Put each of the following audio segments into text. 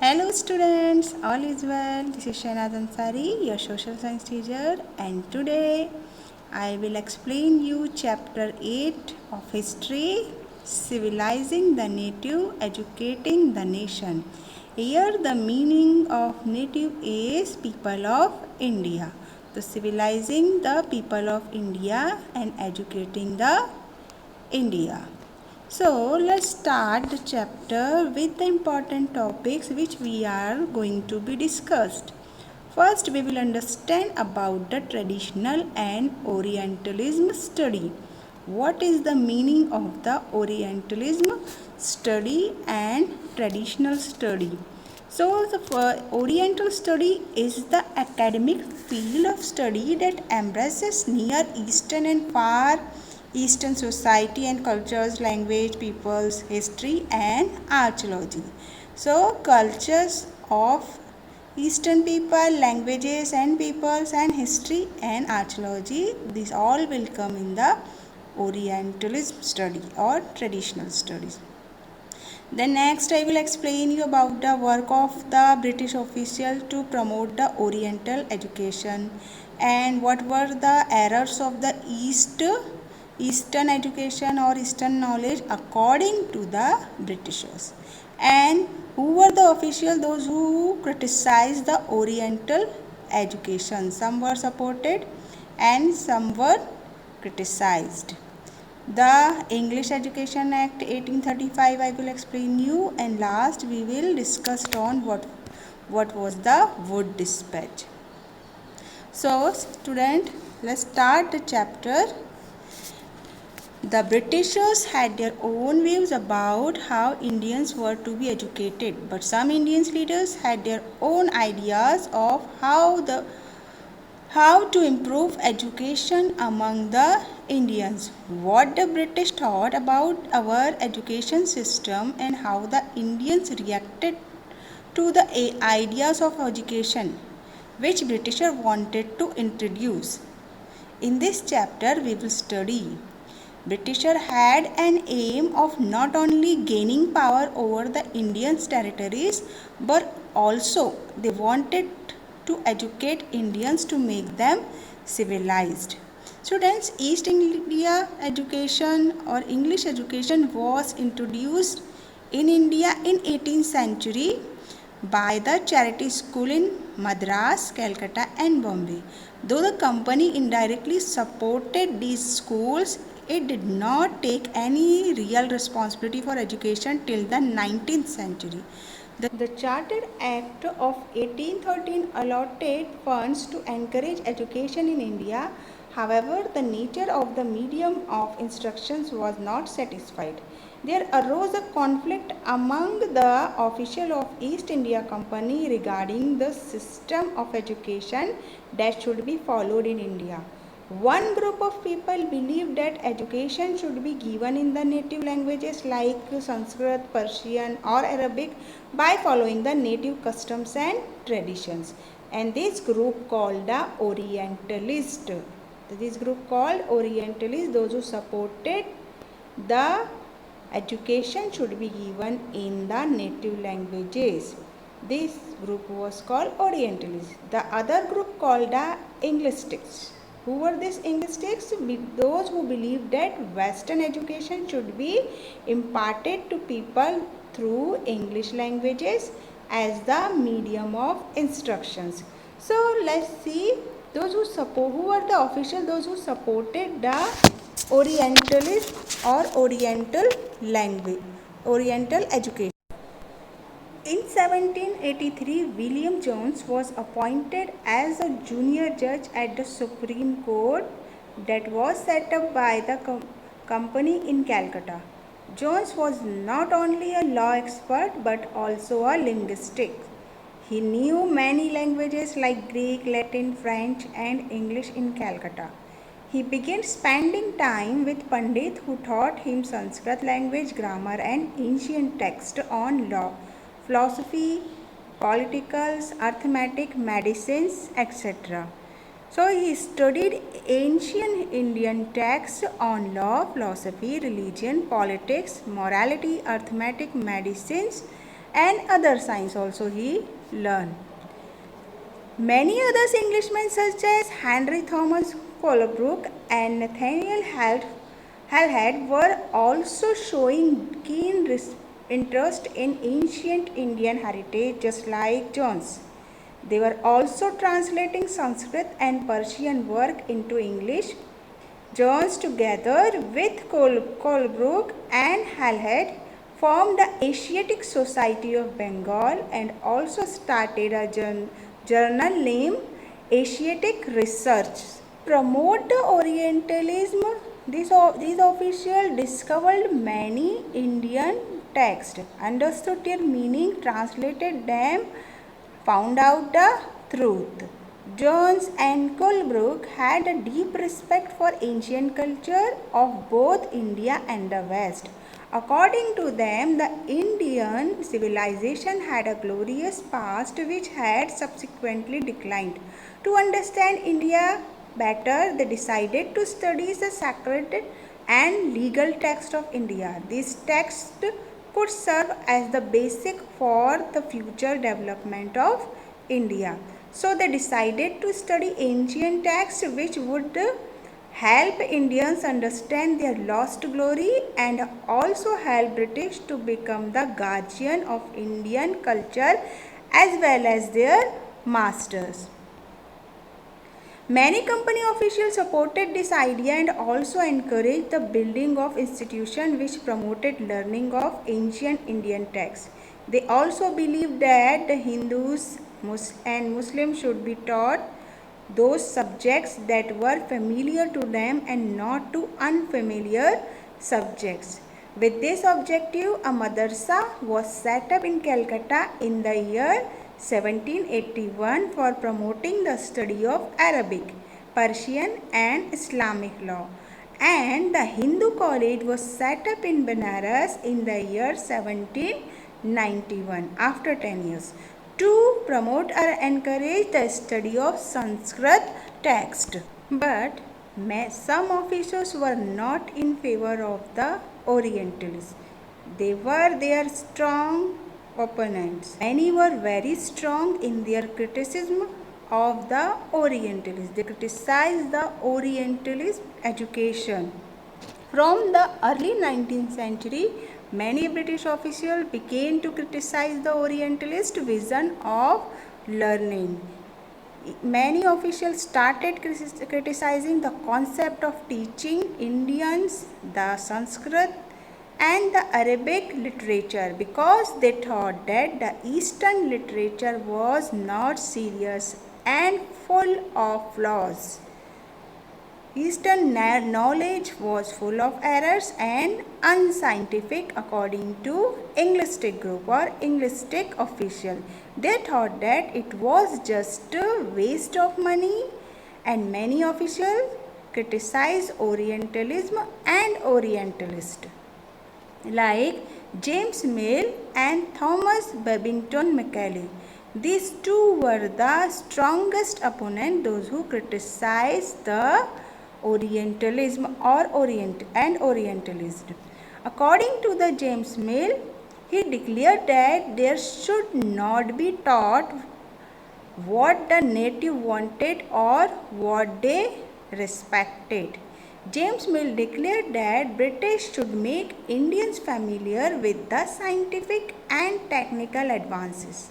Hello students, all is well. This is Shahnaz Ansari, your social science teacher, and today I will explain you chapter 8 of history, civilizing the native, educating the nation. Here the meaning of native is people of India. So civilizing the people of India and educating the India. So let's start the chapter with the important topics which we are going to be discussed. First we will understand about the traditional and Orientalism study. What is the meaning of the Orientalism study and traditional study? So the Oriental study is the academic field of study that embraces Near Eastern and Far Eastern society and cultures, language, peoples, history and archaeology. So cultures of Eastern people, languages and peoples and history and archaeology, these all will come in the Orientalism study or traditional studies. Then next I will explain you about the work of the British official to promote the Oriental education and what were the errors of the Eastern education or Eastern knowledge according to the Britishers, and who were the officials, those who criticized the Oriental education. Some were supported and some were criticized. The English Education Act 1835 I will explain you, and last we will discuss on what was the Wood Dispatch. So student, let's start the chapter. The Britishers had their own views about how Indians were to be educated, but some Indian leaders had their own ideas of how to improve education among the Indians. What the British thought about our education system and how the Indians reacted to the ideas of education which Britishers wanted to introduce. In this chapter we will study Britishers had an aim of not only gaining power over the Indian territories but also they wanted to educate Indians to make them civilized. Students, East India education or English education was introduced in India in 18th century by the charity school in Madras, Calcutta and Bombay. Though the company indirectly supported these schools, it did not take any real responsibility for education till the 19th century. The Chartered Act of 1813 allotted funds to encourage education in India. However, the nature of the medium of instructions was not satisfied. There arose a conflict among the officials of East India Company regarding the system of education that should be followed in India. One group of people believed that education should be given in the native languages like Sanskrit, Persian or Arabic by following the native customs and traditions. And this group called the Orientalist. This group called Orientalist, those who supported the education should be given in the native languages. This group was called Orientalists. The other group called the Englistics. Who were these Englistics? Those who believed that Western education should be imparted to people through English languages as the medium of instructions. So let's see who were the officials, those who supported the Orientalist or Oriental language, Oriental education. In 1783, William Jones was appointed as a junior judge at the Supreme Court that was set up by the company in Calcutta. Jones was not only a law expert but also a linguistic. He knew many languages like Greek, Latin, French and English in Calcutta. He began spending time with Pandit who taught him Sanskrit language, grammar and ancient texts on law, philosophy, politicals, arithmetic, medicines, etc. So he studied ancient Indian texts on law, philosophy, religion, politics, morality, arithmetic, medicines, and other science also he learned. Many others Englishmen such as Henry Thomas Colebrooke and Nathaniel Halhed were also showing keen interest in ancient Indian heritage just like Jones. They were also translating Sanskrit and Persian work into English. Jones together with Colebrooke and Halhed formed the Asiatic Society of Bengal and also started a journal named Asiatic Research. Promote the Orientalism, these officials discovered many Indian texts, understood their meaning, translated them, found out the truth. Jones and Colebrooke had a deep respect for ancient culture of both India and the West. According to them, the Indian civilization had a glorious past which had subsequently declined. To understand India better, they decided to study the sacred and legal text of India. These texts could serve as the basic for the future development of India. So they decided to study ancient texts which would help Indians understand their lost glory and also help British to become the guardian of Indian culture as well as their masters. Many company officials supported this idea and also encouraged the building of institutions which promoted learning of ancient Indian texts. They also believed that the Hindus and Muslims should be taught those subjects that were familiar to them and not to unfamiliar subjects. With this objective, a madrasa was set up in Calcutta in the year 1781 for promoting the study of Arabic, Persian and Islamic law, and the Hindu college was set up in Banaras in the year 1791 after 10 years to promote or encourage the study of Sanskrit text. But some officials were not in favor of the Orientalists. They were their strong opponents. Many were very strong in their criticism of the Orientalists. They criticized the Orientalist education. From the early 19th century, many British officials began to criticize the Orientalist vision of learning. Many officials started criticizing the concept of teaching Indians the Sanskrit and the Arabic literature because they thought that the Eastern literature was not serious and full of flaws. Eastern knowledge was full of errors and unscientific according to Englistic group or Englistic official. They thought that it was just a waste of money, and many officials criticized Orientalism and Orientalist like James Mill and Thomas Babington Macaulay. These two were the strongest opponents, those who criticized the Orientalism or Orientalist. According to the James Mill, he declared that there should not be taught what the native wanted or what they respected. James Mill declared that British should make Indians familiar with the scientific and technical advances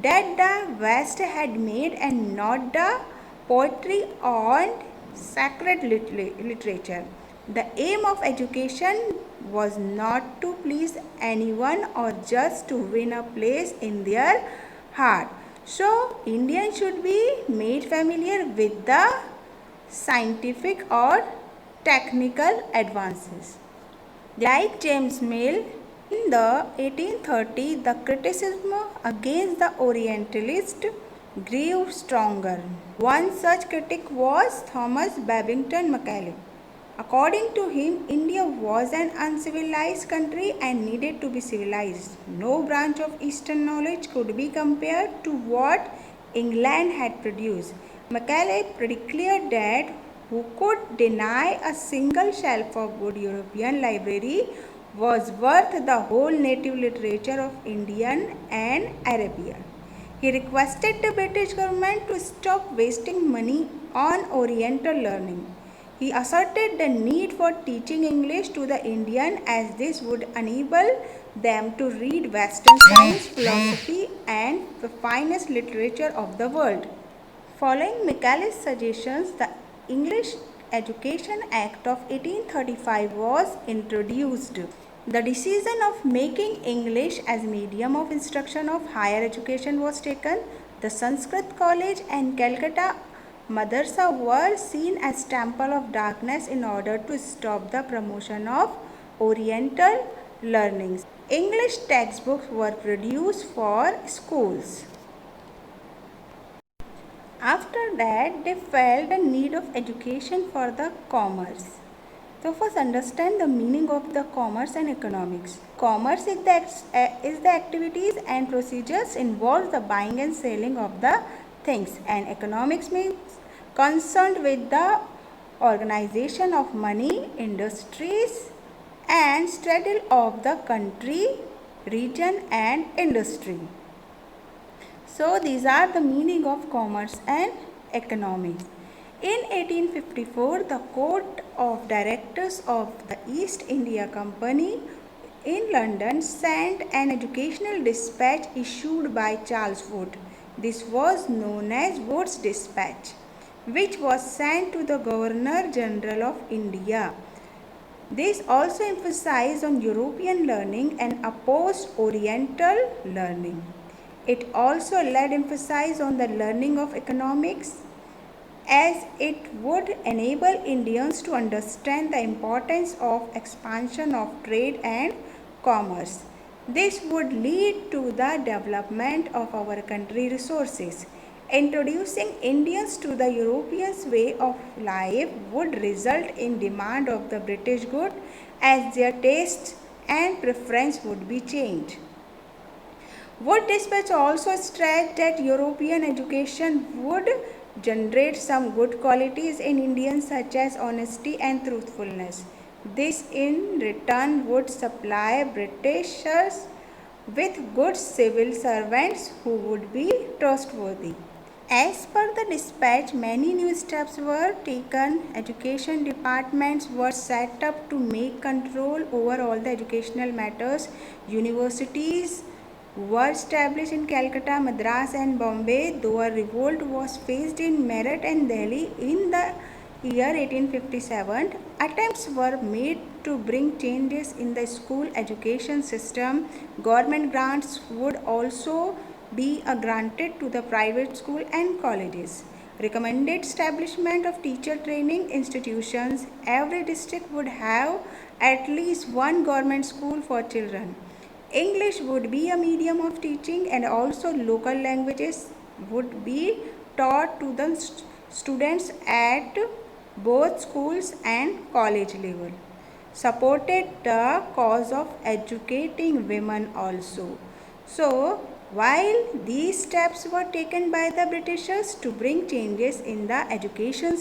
that the West had made and not the poetry and sacred literature. The aim of education was not to please anyone or just to win a place in their heart. So, Indians should be made familiar with the scientific or technical advances. Like James Mill, in the 1830s, the criticism against the Orientalists grew stronger. One such critic was Thomas Babington Macaulay. According to him, India was an uncivilized country and needed to be civilized. No branch of Eastern knowledge could be compared to what England had produced. Macaulay declared that who could deny a single shelf of good European library was worth the whole native literature of Indian and Arabia. He requested the British government to stop wasting money on Oriental learning. He asserted the need for teaching English to the Indian as this would enable them to read Western science, philosophy, and the finest literature of the world. Following Macaulay's suggestions, the English Education Act of 1835 was introduced. The decision of making English as medium of instruction of higher education was taken. The Sanskrit College and Calcutta Madrasa were seen as temple of darkness in order to stop the promotion of Oriental learnings. English textbooks were produced for schools. After that, they felt the need of education for the commerce. So first understand the meaning of the commerce and economics. Commerce is the activities and procedures involves the buying and selling of the things, and economics means concerned with the organization of money, industries, and strategy of the country, region, and industry. So these are the meaning of commerce and economics. In 1854, the Court of Directors of the East India Company in London sent an educational dispatch issued by Charles Wood. This was known as Wood's Dispatch, which was sent to the Governor General of India. This also emphasized on European learning and opposed Oriental learning. It also laid emphasis on the learning of economics, as it would enable Indians to understand the importance of expansion of trade and commerce. This would lead to the development of our country resources. Introducing Indians to the Europeans' way of life would result in demand of the British good, as their tastes and preference would be changed. Wood Dispatch also stressed that European education would generate some good qualities in Indians such as honesty and truthfulness. This in return would supply Britishers with good civil servants who would be trustworthy. As per the dispatch, many new steps were taken. Education departments were set up to make control over all the educational matters. Universities were established in Calcutta, Madras, and Bombay, though a revolt was faced in Meerut and Delhi in the year 1857. Attempts were made to bring changes in the school education system. Government grants would also be granted to the private school and colleges. Recommended establishment of teacher training institutions. Every district would have at least one government school for children. English would be a medium of teaching, and also local languages would be taught to the students at both schools and college level. Supported the cause of educating women also. So, while these steps were taken by the Britishers to bring changes in the education